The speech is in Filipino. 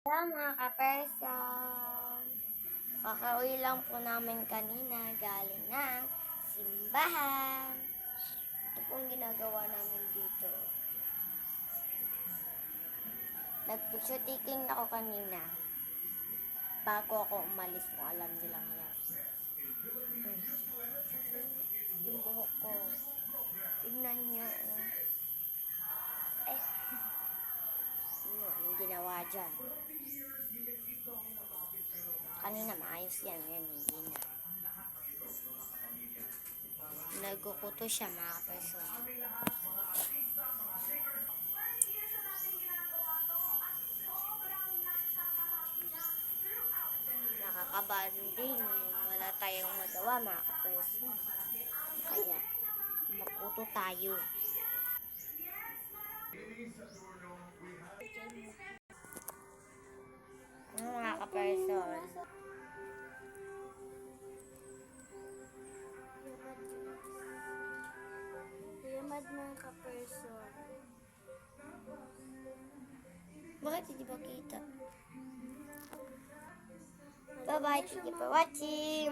Hello mga kaperson! Kakauwi lang po namin kanina galing ng simbahan. Ito pong ginagawa namin dito. Nag-picture taking ako kanina. Bago ako umalis, kung alam nilang yan. Yung buhok ko. Tignan nyo. Anong ginawa dyan? Kanina maayos yan. Ngayon hindi na. Nagkukuto siya mga kaperson. Nakakabanding. Wala tayong magawa mga kaperson. Kaya magkuto tayo. Mga kaperson. Yamad mga kaperson. Bakit hindi ba kita? Bye-bye. Thank you for watching.